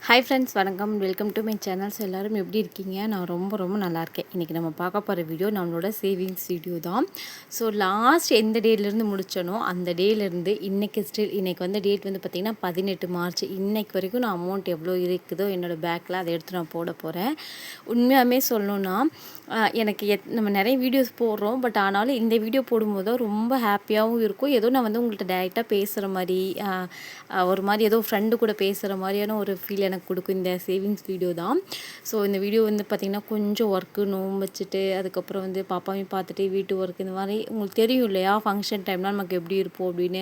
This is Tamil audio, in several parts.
ஹாய் ஃப்ரெண்ட்ஸ், வணக்கம். Welcome to my channels. எல்லோரும் எப்படி இருக்கீங்க? நான் ரொம்ப நல்லா இருக்கேன். இன்றைக்கி நம்ம பார்க்க போகிற வீடியோ நம்மளோட சேவிங்ஸ் வீடியோ தான். ஸோ லாஸ்ட் எந்த டேலேருந்து முடித்தனோ அந்த டேலேருந்து இன்றைக்கி இன்றைக்கி வந்து டேட் வந்து பார்த்திங்கன்னா 18 மார்ச். இன்றைக்கு வரைக்கும் நான் அமௌண்ட் எவ்வளோ இருக்குதோ என்னோடய பேக்கில் அதை எடுத்து நான் போட போகிறேன். உண்மையாகவே சொல்லணுன்னா எனக்கு நம்ம நிறைய வீடியோஸ் போடுறோம். பட் ஆனாலும் இந்த வீடியோ போடும்போது ரொம்ப ஹாப்பியாகவும் இருக்கும். ஏதோ நான் வந்து உங்கள்கிட்ட டைரெக்டாக பேசுகிற மாதிரி ஒரு மாதிரி ஏதோ ஃப்ரெண்டு கூட பேசுகிற மாதிரியான ஒரு ஃபீல் எனக்கு கொடுக்கும் இந்த சேவிங்ஸ் வீடியோ தான். ஸோ இந்த வீடியோ வந்து பார்த்திங்கன்னா கொஞ்சம் ஒர்க்கு நோம்பு வச்சுட்டு அதுக்கப்புறம் வந்து பாப்பாவையும் பார்த்துட்டு வீட்டு ஒர்க் இந்த மாதிரி உங்களுக்கு தெரியும் இல்லையா, ஃபங்க்ஷன் டைம்லாம் நமக்கு எப்படி இருப்போம் அப்படின்னு.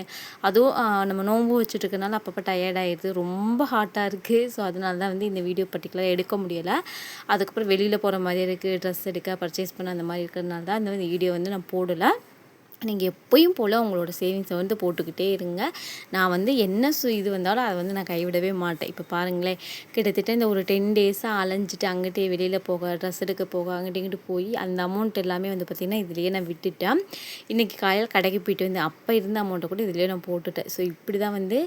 அதுவும் நம்ம நோம்பு வச்சுட்டு இருக்கனால அப்பப்போ டயர்டாகிடுது, ரொம்ப ஹாட்டாக இருக்குது. ஸோ அதனால தான் வந்து இந்த வீடியோ பர்டிகுலராக எடுக்க முடியலை. அதுக்கப்புறம் வெளியில் போகிற மாதிரி இருக்குது, ட்ரெஸ் எடுக்க பர்ச்சேஸ் பண்ண அந்த மாதிரி இருக்கிறதுனால தான் இந்த வீடியோ வந்து நான் போடலை. நீங்கள் எப்பயும் போல் உங்களோட சேவிங்ஸை வந்து போட்டுக்கிட்டே இருங்க. நான் வந்து என்ன இது வந்தாலும் அதை வந்து நான் கைவிடவே மாட்டேன். இப்போ பாருங்களேன், கிட்டத்தட்ட இந்த ஒரு 10 டேஸாக அலைஞ்சிட்டு அங்கிட்டே வெளியில் போக, ட்ரெஸ் எடுக்க போக, அங்கிட்டு இங்கிட்டு போய் அந்த அமௌண்ட் எல்லாமே வந்து பார்த்திங்கன்னா இதுலேயே நான் விட்டுட்டேன். இன்றைக்கி காலையில் கடைக்கு போயிட்டு வந்து அப்போ இருந்த அமௌண்ட்டை கூட இதுலேயே நான் போட்டுட்டேன். ஸோ இப்படி தான் வந்து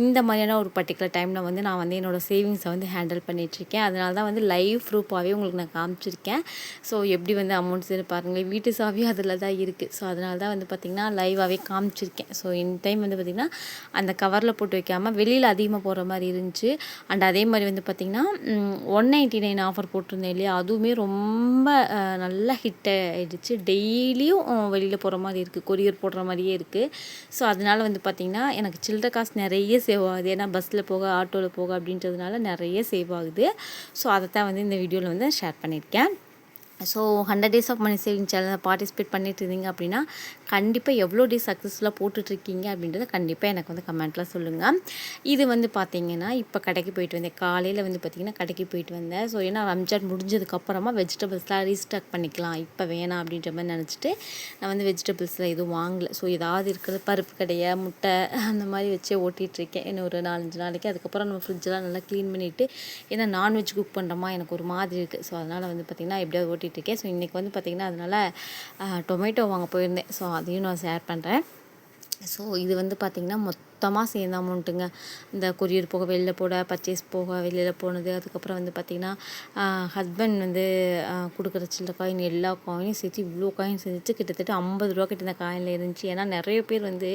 இந்த மாதிரியான ஒரு பர்டிகுலர் டைமில் வந்து நான் வந்து என்னோடய சேவிங்ஸை வந்து ஹேண்டில் பண்ணிகிட்ருக்கேன். அதனால தான் வந்து லைவ் ப்ரூஃபாகவே உங்களுக்கு நான் காமிச்சிருக்கேன். ஸோ எப்படி வந்து அமௌண்ட்ஸ் பாருங்களேன், வீட்டு சாவியும் அதில் தான் இருக்குது. ஸோ அதனால தான் வந்து பார்த்திங்கன்னா லைவாகவே காமிச்சிருக்கேன். ஸோ இந்த டைம் வந்து பார்த்திங்கன்னா அந்த கவரில் போட்டு வைக்காமல் வெளியில் அதிகமாக போகிற மாதிரி இருந்துச்சு. அண்ட் அதே மாதிரி வந்து பார்த்திங்கன்னா 199 ஆஃபர் போட்டிருந்தேன் இல்லையா, அதுவுமே ரொம்ப நல்லா ஹிட் ஆகிடுச்சு. டெய்லியும் வெளியில் போகிற மாதிரி இருக்குது, கொரியர் போடுற மாதிரியே இருக்குது. ஸோ அதனால் வந்து பார்த்திங்கன்னா எனக்கு சில்லற காசு நிறைய சேவ் ஆகுது. ஏன்னா பஸ்ஸில் போக ஆட்டோவில் போக அப்படின்றதுனால நிறைய சேவ் ஆகுது. ஸோ அதை தான் வந்து இந்த வீடியோவில் வந்து ஷேர் பண்ணியிருக்கேன். So 100 days of money saving சேனலில் பார்ட்டிசிபேட் பண்ணிட்டு இருந்தீங்க அப்படின்னா கண்டிப்பாக எவ்வளோ டேஸ் சக்ஸஸ்ஃபுல்லாக போட்டுட்ருக்கீங்க அப்படின்றத கண்டிப்பாக எனக்கு வந்து கமெண்ட்டில் சொல்லுங்கள். இது வந்து பார்த்திங்கன்னா இப்போ கடைக்கு போயிட்டு வந்தேன், காலையில் வந்து பார்த்திங்கன்னா கடைக்கு போயிட்டு வந்தேன். ஸோ ஏன்னா ரம்ஜான் முடிஞ்சதுக்கப்புறமா வெஜிடபிள்ஸ்லாம் ரீஸ்டாக் பண்ணிக்கலாம், இப்போ வேணாம் அப்படின்ற மாதிரி நினச்சிட்டு நான் வந்து வெஜிடபிள்ஸில் எதுவும் வாங்கலை. ஸோ ஏதாவது இருக்கிறது பருப்பு கடையை முட்டை அந்த மாதிரி வச்சே ஓட்டிகிட்ருக்கேன் இன்னும் ஒரு 4-5 நாளைக்கு. அதுக்கப்புறம் நம்ம ஃப்ரிட்ஜெலாம் நல்லா க்ளீன் பண்ணிவிட்டு, ஏன்னா நான்வெஜ் குக் பண்ணுறோமா எனக்கு ஒரு மாதிரி இருக்குது. ஸோ அதனால் வந்து பார்த்திங்கன்னா எப்படியாவது ஓட்டிகிட்ருக்கேன். ஸோ இன்றைக்கி வந்து பார்த்திங்கன்னா அதனால் டொமேட்டோ வாங்க போயிருந்தேன். ஸோ அதையும் நான் ஷேர் பண்ணுறேன். ஸோ இது வந்து பார்த்திங்கன்னா மொத்தமாக சேர்ந்த அமௌண்ட்டுங்க. இந்த கொரியர் போக, வெளியில் போட, பர்ச்சேஸ் போக, வெளியில் போனது, அதுக்கப்புறம் வந்து பார்த்திங்கன்னா ஹஸ்பண்ட் வந்து கொடுக்குற சில்லற காயின் எல்லா காயினையும் சேர்த்து இவ்வளோ காயின் சேர்த்து கிட்டத்தட்ட 50 ரூபா கிட்ட இந்த காயினில் இருந்துச்சு. ஏன்னா நிறைய பேர் வந்து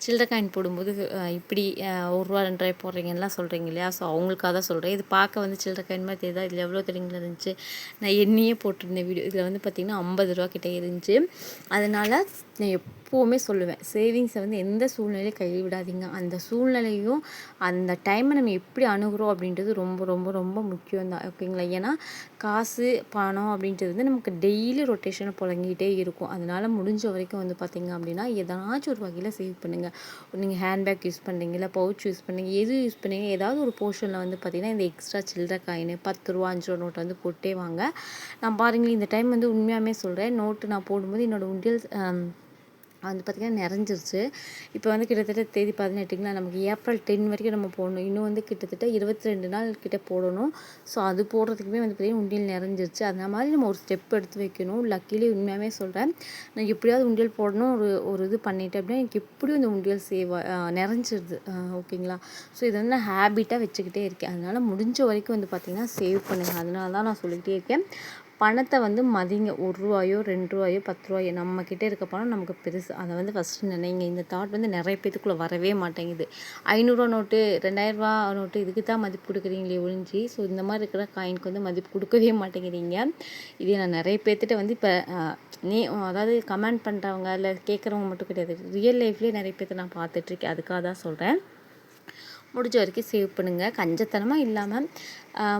சில்லற காயின் போடும்போது இப்படி 1 ரூபா 2 ரூபாய் போடுறீங்கலாம் சொல்கிறீங்க இல்லையா. ஸோ அவங்களுக்காக தான் சொல்கிறேன். இது பார்க்க வந்து சில்லற காயின் மாதிரி தெரியுதா, இதில் எவ்வளோ தெரியுங்களா இருந்துச்சு. நான் எண்ணியே போட்டிருந்தேன் வீடியோ. இதில் வந்து பார்த்திங்கன்னா 50 ரூபா கிட்டே இருந்துச்சு. அதனால் நான் எப்போவுமே சொல்லுவேன், சேவிங்ஸை வந்து எந்த சூழ்நிலையும் கைவிடாதீங்க. அந்த சூழ்நிலையும் அந்த டைமை நம்ம எப்படி அணுகிறோம் அப்படின்றது ரொம்ப ரொம்ப ரொம்ப முக்கியம் தான், ஓகேங்களா. ஏன்னா காசு பணம் அப்படின்றது வந்து நமக்கு டெய்லி ரொட்டேஷனை புழங்கிட்டே இருக்கும். அதனால் முடிஞ்ச வரைக்கும் வந்து பார்த்திங்க அப்படின்னா ஏதாச்சும் ஒரு வகையில் சேவ் பண்ணுங்கள். நீங்கள் ஹேண்ட்பேக் யூஸ் பண்ணுறீங்க, இல்லை பவுச் யூஸ் பண்ணுறீங்க, எது யூஸ் பண்ணுறீங்க, ஏதாவது ஒரு போர்ஷனில் வந்து பார்த்திங்கன்னா இந்த எக்ஸ்ட்ரா சில்லற காயின் 10 ரூபா 5 ரூபா நோட்டை வந்து போட்டே வாங்க. நான் பாருங்களேன் இந்த டைம் வந்து உண்மையாகவே சொல்கிறேன், நோட்டு நான் போடும்போது என்னோடய உண்டியல் வந்து பார்த்திங்கன்னா நிறைஞ்சிருச்சு. இப்போ வந்து கிட்டத்தட்ட தேதி 18ங்களா, நமக்கு ஏப்ரல் 10 வரைக்கும் நம்ம போடணும். இன்னும் வந்து கிட்டத்தட்ட 22 நாள் கிட்டே போடணும். ஸோ அது போடுறதுக்குமே வந்து பார்த்திங்கன்னா உண்டியல் நிறைஞ்சிருச்சு. அந்த மாதிரி நம்ம ஒரு ஸ்டெப் எடுத்து வைக்கணும். லக்கிலி உண்மையாகவே சொல்கிறேன், நான் எப்படியாவது உண்டியல் போடணும் ஒரு இது பண்ணிட்டேன் அப்படின்னா எனக்கு எப்படியும் இந்த உண்டியல் நிறைஞ்சிருது, ஓகேங்களா. ஸோ இதை வந்து நான் ஹேபிட்டாக வச்சுக்கிட்டே இருக்கேன். அதனால் முடிஞ்ச வரைக்கும் வந்து பார்த்திங்கன்னா சேவ் பண்ணுங்கள். அதனால தான் நான் சொல்லிக்கிட்டே இருக்கேன், பணத்தை வந்து மதிங்க. 1 ரூபாயோ 2 ரூபாயோ 10 ரூபாயோ நம்மக்கிட்டே இருக்க பணம் நமக்கு பெருசு. அதை வந்து ஃபஸ்ட்டு நினைங்க. இந்த தாட் வந்து நிறைய பேத்துக்குள்ளே வரவே மாட்டேங்குது. 500 நோட்டு 2000 நோட்டு இதுக்கு தான் மதிப்பு கொடுக்குறீங்களே ஒழிஞ்சி, ஸோ இந்த மாதிரி இருக்கிற காயினுக்கு வந்து மதிப்பு கொடுக்கவே மாட்டேங்கிறீங்க. இதே நான் நிறைய பேர்த்திட்ட வந்து இப்போ அதாவது கமெண்ட் பண்ணுறவங்க இல்லை கேட்குறவங்க மட்டும் கிடையாது, ரியல் லைஃப்லேயே நிறைய பேர்த்த நான் பார்த்துட்ருக்கேன். அதுக்காக தான் சொல்கிறேன், முடிஞ்ச வரைக்கும் சேவ் பண்ணுங்கள். கஞ்சத்தனமாக இல்லாமல்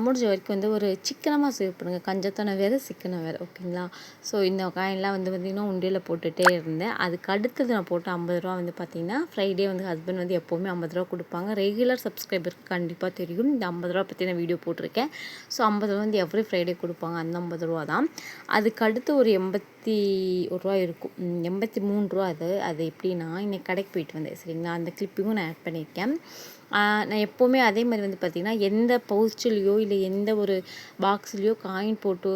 முடிஞ்ச வரைக்கும் வந்து ஒரு சிக்கனமாக சேவ் பண்ணுங்கள். கஞ்சத்தனம் வேறு, சிக்கனம் வேறு, ஓகேங்களா. ஸோ இந்த காயின்லாம் வந்து பார்த்திங்கன்னா உண்டியில் போட்டுகிட்டே இருந்தேன். அதுக்கு அடுத்தது நான் போட்ட 50 ரூபா வந்து பார்த்திங்கன்னா ஃப்ரைடே வந்து ஹஸ்பண்ட் வந்து எப்போவுமே 50 ரூபா கொடுப்பாங்க. ரெகுலர் சப்ஸ்கிரைபருக்கு கண்டிப்பாக தெரியும், இந்த 50 ரூபா பற்றி நான் வீடியோ போட்டிருக்கேன். ஸோ 50 ரூபா வந்து எவ்ரி ஃப்ரைடே கொடுப்பாங்க, அந்த 50 ரூபா தான். அதுக்கு அடுத்து ஒரு 81 ரூபா இருக்கும், 83 ரூபா. அது எப்படின்னா இன்றைக்கி கடைக்கு போயிட்டு வந்தேன், சரிங்களா. அந்த கிளிப்பிங்கும் நான் ஆட் பண்ணியிருக்கேன். நான் எப்போவுமே அதே மாதிரி வந்து பார்த்திங்கன்னா எந்த பவுச்சிலையோ இல்லை எந்த ஒரு பாக்ஸ்லேயோ காயின் போட்டு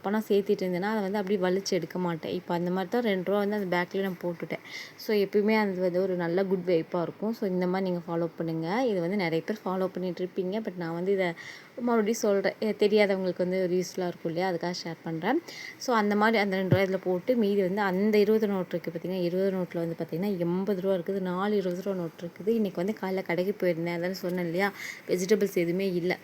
பணம் சேர்த்திட்டு இருந்தேன்னா அதை வந்து அப்படியே வலிச்சு எடுக்க மாட்டேன். இப்போ அந்த மாதிரி தான் ரூ. 2 வந்து அந்த பேக்லேயே நான் போட்டுட்டேன். ஸோ எப்பயுமே அது வந்து ஒரு நல்ல குட் வைப்பாக இருக்கும். ஸோ இந்த மாதிரி நீங்கள் ஃபாலோ பண்ணுங்கள். இது வந்து நிறைய பேர் ஃபாலோ பண்ணிகிட்டு இருப்பீங்க. பட் நான் வந்து இதை மறுபடியும் சொல்கிறேன், தெரியாதவங்களுக்கு வந்து ஒரு யூஸ்ஃபுல்லாக இருக்கும் இல்லையா, அதுக்காக ஷேர் பண்ணுறேன். ஸோ அந்த மாதிரி அந்த ரூ. 2 இதில் போட்டு மீதி வந்து அந்த 20 நோட் இருக்குது பார்த்திங்கன்னா, 20 நோட்டில் வந்து பார்த்திங்கன்னா ரூ. 80 இருக்குது. 4 20 நோட் இருக்குது. இன்றைக்கி வந்து காலைல கடைக்கு போயிருந்தேன், அதான் சொன்னேன் இல்லையா, வெஜிடபிள்ஸ் எதுவுமே இல்லை.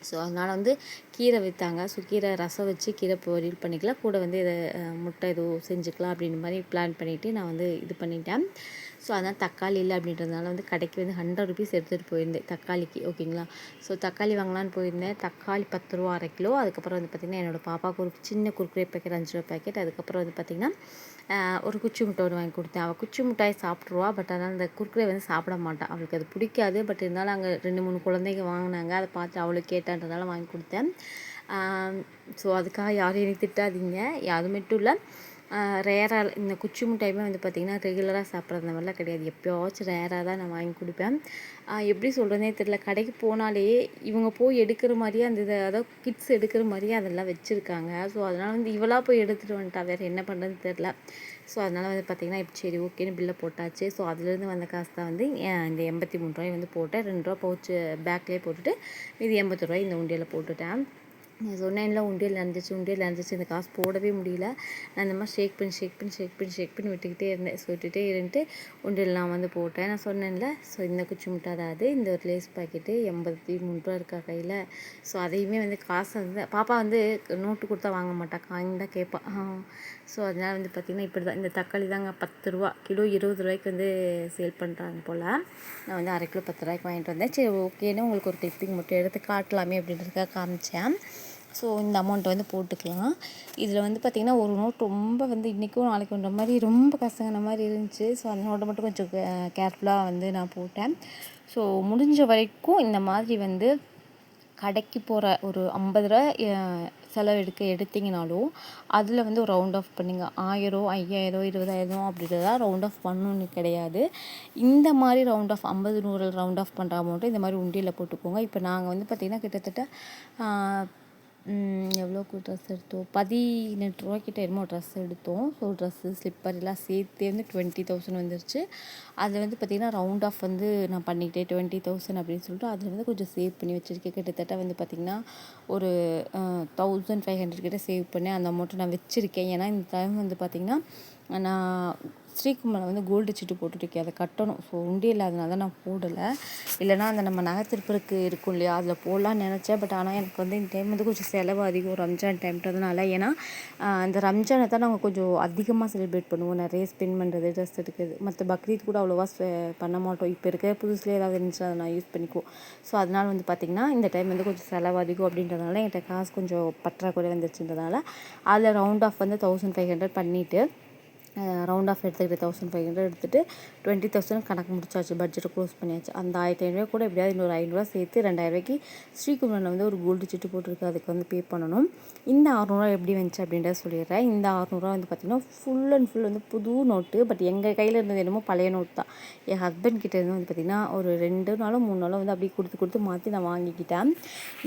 ஸோ அதனால் வந்து கீரை விற்றாங்க. ஸோ கீரை ரசம் வச்சு கீரை பொரியல் பண்ணிக்கலாம், கூட வந்து இதை முட்டை எதுவும் செஞ்சுக்கலாம் அப்படின்ற மாதிரி பிளான் பண்ணிவிட்டு நான் வந்து இது பண்ணிட்டேன். ஸோ அதனால் தக்காளி இல்லை அப்படின்றதுனால வந்து கடைக்கு வந்து 100 ருபீஸ் எடுத்துகிட்டு போயிருந்தேன் தக்காளிக்கு, ஓகேங்களா. ஸோ தக்காளி வாங்கலான்னு போயிருந்தேன். தக்காளி 10 ரூபா அரை கிலோ. அதுக்கப்புறம் வந்து பார்த்திங்கன்னா என்னோடய பாப்பாவுக்கு ஒரு சின்ன குர்குரே பேக்கெட் 5 ரூபா பேக்கெட். அதுக்கப்புறம் வந்து பார்த்திங்கன்னா ஒரு குச்சி முட்டை ஒன்று வாங்கி கொடுத்தேன். அவள் குச்சி மிட்டாய் சாப்பிட்ருவா. பட் அதனால் அந்த குர்குரே வந்து சாப்பிட மாட்டாள், அவளுக்கு அது பிடிக்காது. பட் இருந்தாலும் அங்கே 2 3 குழந்தைங்க வாங்கினாங்க, அதை பார்த்து அவளுக்கு கேட்டான்றதால வாங்கி கொடுத்தேன். ஸோ அதுக்காக யாரும் எனக்கு திட்டாதீங்க. அது மட்டும் இல்லை, ரேராக இந்த குச்சி மிட்டாயுமே வந்து பார்த்திங்கன்னா ரெகுலராக சாப்பிட்றது மாதிரிலாம் கிடையாது. எப்போயாச்சும் ரேராக தான் நான் வாங்கி கொடுப்பேன். எப்படி சொல்கிறதுனே தெரியல, கடைக்கு போனாலே இவங்க போய் எடுக்கிற மாதிரியே அந்த இதை, அதாவது கிட்ஸ் எடுக்கிற மாதிரியே அதெல்லாம் வச்சுருக்காங்க. ஸோ அதனால் வந்து இவளாக போய் எடுத்துகிட்டு வந்துட்டா, வேறு என்ன பண்ணுறதுன்னு தெரில. ஸோ அதனால் வந்து பார்த்திங்கன்னா இப்போ சரி ஓகேன்னு பில்லை போட்டாச்சு. ஸோ அதுலேருந்து வந்த காசு தான் வந்து இந்த 83 ரூபாய் வந்து போட்டேன். 2 ரூபா பவுச்சு பேக்லேயே போட்டுட்டு மீதி 80 ரூபாய் இந்த உண்டியலில் போட்டுட்டேன். நான் சொன்னேன்ல, உண்டியல் நிறைஞ்சிச்சு, இந்த காசு போடவே முடியல. நான் இந்த மாதிரி ஷேக் பண்ணி விட்டுக்கிட்டே இருந்தேன். ஸோ விட்டுகிட்டே இருந்துட்டு உண்டியல் நான் வந்து போட்டேன். நான் சொன்னேன்ல, ஸோ இந்த குச்சி முட்டை அதாவது இந்த ஒரு லேஸ் பாக்கெட்டு 83 ரூபா இருக்கா கையில். ஸோ அதையுமே வந்து காசு வந்து பாப்பா வந்து நோட்டு கொடுத்தா வாங்க மாட்டா, காயின் தான் கேட்பான். ஸோ அதனால் வந்து பார்த்திங்கன்னா இப்படி தான். இந்த தக்காளி தாங்க 10 ரூபா கிலோ, 20 ரூபாய்க்கு வந்து சேல் பண்ணுறாங்க போல். நான் வந்து அரை கிலோ 10 ரூபாய்க்கு வாங்கிட்டு வந்தேன். சரி ஓகேன்னு உங்களுக்கு ஒரு கிளிப்பிங் மட்டும் எடுத்து காட்டலாமே அப்படின்றதுக்காக காமிச்சேன். ஸோ இந்த அமௌண்ட்டை வந்து போட்டுக்கலாம். இதில் வந்து பார்த்திங்கன்னா ஒரு நோட் ரொம்ப வந்து இன்றைக்கும் நாளைக்குன்ற மாதிரி ரொம்ப கசங்கின மாதிரி இருந்துச்சு. ஸோ அந்த நோட்டை மட்டும் கொஞ்சம் கேர்ஃபுல்லாக வந்து நான் போட்டேன். ஸோ முடிஞ்ச வரைக்கும் இந்த மாதிரி வந்து கடைக்கு போகிற ஒரு 50 ரூபா செலவு எடுத்திங்கனாலும் அதில் வந்து ஒரு ரவுண்ட் ஆஃப் பண்ணிங்க. 1000 5000 20,000 அப்படின்றதான் ரவுண்ட் ஆஃப் பண்ணணுன்னு கிடையாது. இந்த மாதிரி ரவுண்ட் ஆஃப் 50 100 ரவுண்ட் ஆஃப் பண்ணுற அமௌண்ட்டு இந்த மாதிரி உண்டியில் போட்டுக்கோங்க. இப்போ நாங்கள் வந்து பார்த்திங்கன்னா கிட்டத்தட்ட எவ்வளோக்கு ட்ரெஸ் எடுத்தோம், 18 ரூபாய்க்கிட்ட என்னமோ ட்ரெஸ் எடுத்தோம். ஸோ ட்ரெஸ்ஸு ஸ்லிப்பர் எல்லாம் சேர்த்தே வந்து 20,000 வந்துருச்சு. அதில் வந்து பார்த்திங்கன்னா ரவுண்ட் ஆஃப் வந்து நான் பண்ணிக்கிட்டேன் 20,000 அப்படின்னு சொல்லிட்டு அதில் வந்து கொஞ்சம் சேவ் பண்ணி வச்சுருக்கேன். கிட்டத்தட்ட வந்து பார்த்திங்கன்னா ஒரு 1500 கிட்ட சேவ் பண்ணி அந்த அமௌண்ட்டை நான் வச்சுருக்கேன். ஏன்னா இந்த டைம் வந்து பார்த்திங்கன்னா நான் ஸ்ரீகுமரில் வந்து கோல்டு சீட்டு போட்டுருக்கேன், அதை கட்டணும். ஸோ உண்டியல் அதனால தான் நான் போடலை. இல்லைனா அந்த நம்ம நகை திருப்பருக்கு இருக்கும் இல்லையா, அதில் போடலான்னு நினச்சேன். பட் ஆனால் எனக்கு வந்து இந்த டைம் வந்து கொஞ்சம் செலவு அதிகம் ரம்ஜான் டைம்ன்றதுனால. ஏன்னா இந்த ரம்ஜானை தான் நாங்கள் கொஞ்சம் அதிகமாக செலிப்ரேட் பண்ணுவோம், நிறைய ஸ்பெண்ட் பண்ணுறது, ட்ரெஸ் எடுக்கிறது. மற்ற பக்ரீத் கூட அவ்வளோவா பண்ண மாட்டோம். இப்போ இருக்கிற புதுசுலேயே ஏதாவது இருந்துச்சு அதை நான் யூஸ் பண்ணிக்குவோம். ஸோ அதனால் வந்து பார்த்திங்கன்னா இந்த டைம் வந்து கொஞ்சம் செலவு அதிகம் அப்படின்றதுனால என்கிட்ட காசு கொஞ்சம் பற்றாக்குறை வந்துருச்சுன்றதுனால அதில் ரவுண்ட் ஆஃப் வந்து 1500 பண்ணிவிட்டு ரவுண்ட் ஆஃப் எடுத்துக்கிட்டு 1500 எடுத்துகிட்டு 20,000 கணக்கு முடிச்சாச்சு, பட்ஜெட்டை க்ளோஸ் பண்ணியாச்சு. அந்த 1500 கூட எப்படியாவது இன்னொரு 500 சேர்த்து 2000 ஸ்ரீகுமரனில் வந்து ஒரு கோல்டு சீட்டு போட்டிருக்கு, அதுக்கு வந்து பே பண்ணணும். இந்த 600 எப்படி வந்துச்சு அப்படின்றத சொல்லிடுறேன். இந்த 600 வந்து பார்த்திங்கன்னா ஃபுல் அண்ட் ஃபுல் வந்து புது நோட்டு. பட் எங்கள் கையில் இருந்தது என்னமோ பழைய நோட்டு தான். என் ஹஸ்பண்ட் கிட்டே இருந்து வந்து பார்த்திங்கன்னா ஒரு 2 நாளோ 3 நாளோ வந்து அப்படி கொடுத்து மாற்றி நான் வாங்கிக்கிட்டேன்.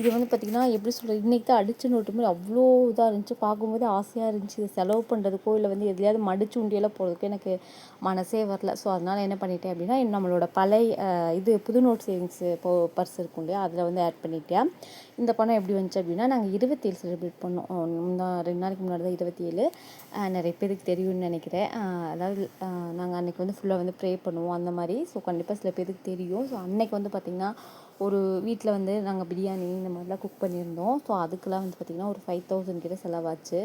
இது வந்து பார்த்திங்கன்னா எப்படி சொல்கிறது, இன்றைக்கி தான் அடித்த நோட்டு மாதிரி அவ்வளோ இதாக இருந்துச்சு, பார்க்கும்போது ஆசையாக இருந்துச்சு. இதை செலவு பண்ணுறதுக்கோ இல்லை வந்து எதுலையாவது மடித்து உண்டியெல்லாம் போகிறதுக்கு எனக்கு மனசே வரல. ஸோ அதனால் என்ன பண்ணிட்டேன் அப்படின்னா, நம்மளோட பழைய இது புது நோட் சேவிங்ஸ் பர்ஸ் இருக்கும் இல்லையா, அதில் வந்து ஆட் பண்ணிட்டேன். இந்த பணம் எப்படி வந்துச்சு அப்படின்னா, நாங்கள் 27 செலிப்ரேட் பண்ணோம். 2 நாளைக்கு முன்னாடி தான் 27. நிறைய பேருக்கு தெரியும்னு நினைக்கிறேன். அதாவது நாங்கள் அன்றைக்கி வந்து ஃபுல்லாக வந்து ப்ரே பண்ணுவோம் அந்த மாதிரி. ஸோ கண்டிப்பாக சில பேருக்கு தெரியும். ஸோ அன்றைக்கி வந்து பார்த்திங்கன்னா ஒரு வீட்டில் வந்து நாங்கள் பிரியாணி இந்த மாதிரிலாம் குக் பண்ணியிருந்தோம். ஸோ அதுக்கெலாம் வந்து பார்த்திங்கன்னா ஒரு 5000 கிட்ட செலவாச்சு.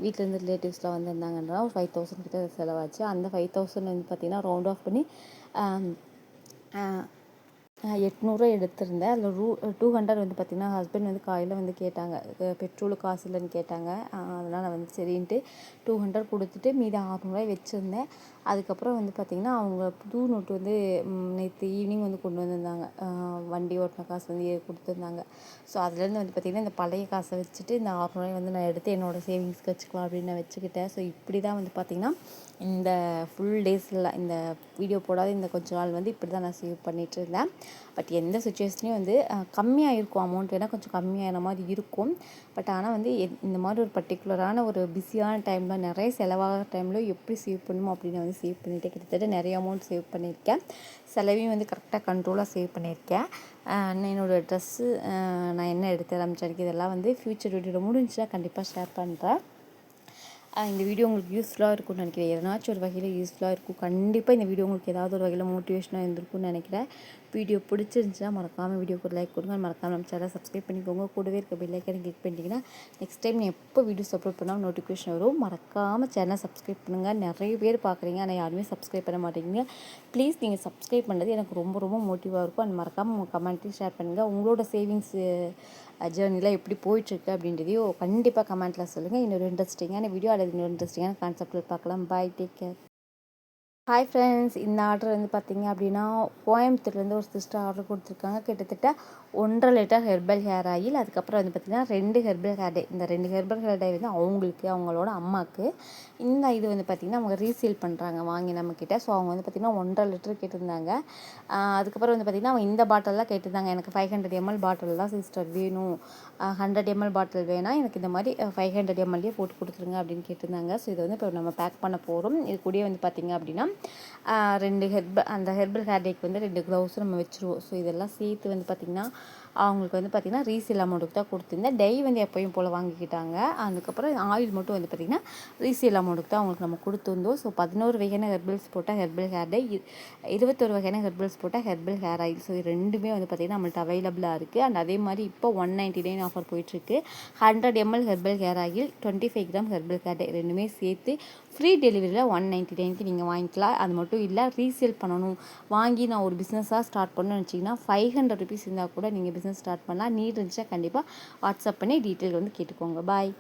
வீட்டிலேருந்து ரிலேட்டிவ்ஸ்லாம் வந்திருந்தாங்கன்னா ஒரு 5000 கிட்ட செலவாச்சு. அந்த 5000 வந்து பார்த்திங்கன்னா ரவுண்ட் ஆஃப் பண்ணி 800 எடுத்திருந்தேன். அதில் 200 வந்து பார்த்திங்கன்னா ஹஸ்பண்ட் வந்து காலையில் வந்து கேட்டாங்க, பெட்ரோலுக்கு காசு இல்லைன்னு கேட்டாங்க. அதனால் வந்து சரின்ட்டு 200 கொடுத்துட்டு மீதி 600 வச்சுருந்தேன். அதுக்கப்புறம் வந்து பார்த்திங்கன்னா அவங்க புது நோட்டு வந்து நேற்று ஈவினிங் வந்து கொண்டு வந்திருந்தாங்க. வண்டி ஓட்டின காசு வந்து கொடுத்துருந்தாங்க. ஸோ அதுலேருந்து வந்து பார்த்திங்கன்னா இந்த பழைய காசை வச்சுட்டு இந்த 600 வந்து நான் எடுத்து என்னோடய சேவிங்ஸ்க்கு வச்சுக்கலாம் அப்படின்னு நான் வச்சுக்கிட்டேன். ஸோ இப்படி தான் வந்து பார்த்திங்கன்னா இந்த ஃபுல் டேஸில் இந்த வீடியோ போடாத இந்த கொஞ்ச நாள் வந்து இப்படி தான் நான் சேவ் பண்ணிகிட்டு இருந்தேன். பட் எந்த சுச்சுவேஷன்லையும் வந்து கம்மியாக இருக்கும் அமௌண்ட், வேணால் கொஞ்சம் கம்மியான மாதிரி இருக்கும். பட் ஆனால் வந்து இந்த மாதிரி ஒரு பர்டிகுலரான ஒரு பிஸியான டைமில் நிறைய செலவாகிற டைமில் எப்படி சேவ் பண்ணணுமோ அப்படின்னு வந்து சேவ் பண்ணிவிட்டு கிட்டத்தட்ட நிறைய அமௌண்ட் சேவ் பண்ணியிருக்கேன். செலவையும் வந்து கரெக்டாக கண்ட்ரோலாக சேவ் பண்ணியிருக்கேன். என்னோடய ட்ரெஸ்ஸு நான் என்ன எடுத்து ஆரம்பிச்சிருக்கேன் இதெல்லாம் வந்து ஃப்யூச்சர் வீடியோவில் முடிஞ்சுன்னா கண்டிப்பாக ஷேர் பண்ணுறேன். இந்த வீடியோ உங்களுக்கு யூஸ்ஃபுல்லாக இருக்கும்னு நினைக்கிறேன். எதனாச்சும் ஒரு வகையில் யூஸ்ஃபுல்லாக இருக்கும். கண்டிப்பாக இந்த வீடியோ உங்களுக்கு ஏதாவது ஒரு வகையில் மோட்டிவேஷனாக இருந்திருக்கும்னு நினைக்கிறேன். வீடியோ பிடிச்சிருந்துச்சுன்னா மறக்காமல் வீடியோக்கு ஒரு லைக் கொடுங்க. மறக்காமல் நம்ம சேனலை சப்ஸ்கிரைப் பண்ணிக்கோங்க. கூடவே இருக்க பெல் ஐக்கானை கிளிக் பண்ணிட்டீங்கன்னா நெக்ஸ்ட் டைம் நான் எப்போ வீடியோஸ் அப்லோட் பண்ணாலும் நோட்டிஃபிகேஷன் வரும். மறக்காமல் சேனலை சப்ஸ்கிரைப் பண்ணுங்கள். நிறைய பேர் பார்க்குறீங்க ஆனால் யாருமே சப்ஸ்கிரைப் பண்ண மாட்டேங்கிறீங்க. ப்ளீஸ் நீங்கள் சப்ஸ்கிரைப் பண்ணுறது எனக்கு ரொம்ப ரொம்ப மோட்டிவாக இருக்கும். அண்ட் மறக்காமல் உங்கள் கமெண்ட்டையும் ஷேர் பண்ணுங்கள். உங்களோட சேவிங்ஸ் ஜேர்னிலாம் எப்படி போயிட்டுருக்கு அப்படின்றதையும் கண்டிப்பாக கமெண்ட்டில் சொல்லுங்கள். இன்னொரு இன்ட்ரெஸ்டிங்கான வீடியோ அல்லது இன்னொரு இன்ட்ரெஸ்டிங்கான கான்செப்டில் பார்க்கலாம். பாய், டேக் கேர். ஹாய் ஃப்ரெண்ட்ஸ், இந்த ஆர்டர் வந்து பார்த்திங்க அப்படின்னா கோயம்புத்தூர்லேருந்து ஒரு சிஸ்டர் ஆர்டர் கொடுத்துருக்காங்க. கிட்டத்தட்ட 1.5 லிட்டர் ஹெர்பல் ஹேர் ஆயில், அதுக்கப்புறம் வந்து பார்த்திங்கன்னா 2 ஹெர்பல் ஹேர் டை. இந்த 2 ஹெர்பல் ஹேர் டை வந்து அவங்களுக்கு, அவங்களோட அம்மாவுக்கு. இந்த இது வந்து பார்த்திங்கன்னா அவங்க ரீசேல் பண்ணுறாங்க வாங்கி நம்மக்கிட்ட. ஸோ அவங்க வந்து பார்த்திங்கன்னா 1.5 லிட்டர் கேட்டிருந்தாங்க. அதுக்கப்புறம் வந்து பார்த்திங்கன்னா அவங்க இந்த பாட்டில் தான் கேட்டிருந்தாங்க. எனக்கு 500 ml பாட்டில் தான் சிஸ்டர் வேணும், 100 ml பாட்டில் வேணாம், எனக்கு இந்த மாதிரி 500 ml போட்டு கொடுத்துருங்க அப்படின்னு கேட்டிருந்தாங்க. ஸோ இதை வந்து இப்போ நம்ம பேக் பண்ண போகிறோம். இது கூடயே வந்து பார்த்திங்க அப்படின்னா 2 அந்த ஹெர்பல் ஹேர் டேக்கு வந்து 2 க்ளவுஸும் நம்ம வச்சுருவோம். ஸோ இதெல்லாம் சேர்த்து வந்து பார்த்திங்கன்னா அவங்களுக்கு வந்து பார்த்திங்கன்னா ரீசேல் அமௌண்ட்டுக்கு தான் கொடுத்துருந்தேன். டை வந்து எப்போயும் போல் வாங்கிக்கிட்டாங்க. அதுக்கப்புறம் ஆயில் மட்டும் வந்து பார்த்திங்கன்னா ரீசேல் அமௌண்ட்டுக்கு தான் அவங்களுக்கு நம்ம கொடுத்துருந்தோம். ஸோ 11 வகையான ஹெர்பல்ஸ் போட்டால் ஹெர்பல் ஹேர் டை, 21 வகையான ஹெர்பல்ஸ் போட்டால் ஹெர்பல் ஹேர் ஆயில். ஸோ இது ரெண்டுமே வந்து பார்த்திங்கன்னா நம்மள்ட்ட அவைலபிளாக இருக்குது. அண்ட் அதே மாதிரி இப்போ 199 ஆஃபர் போயிட்டுருக்கு. 100 ml herbal hair oil, 25 gram herbal hair dye ரெண்டுமே சேர்த்து ஃப்ரீ டெலிவரியில் 199க்கு நீங்கள் வாங்கிக்கலாம். அது மட்டும் இல்லை, ரீசேல் பண்ணணும், வாங்கி நான் ஒரு பிஸ்னஸாக ஸ்டார்ட் பண்ணணும்னு நினச்சிங்கன்னா 500 ருபீஸ் இருந்தால் கூட நீங்கள் பிஸ்னஸ் ஸ்டார்ட் பண்ணலாம். நீட் இருந்துச்சுன்னா கண்டிப்பாக வாட்ஸ்அப் பண்ணி டீட்டெயில் வந்து கேட்டுக்கோங்க. பாய்.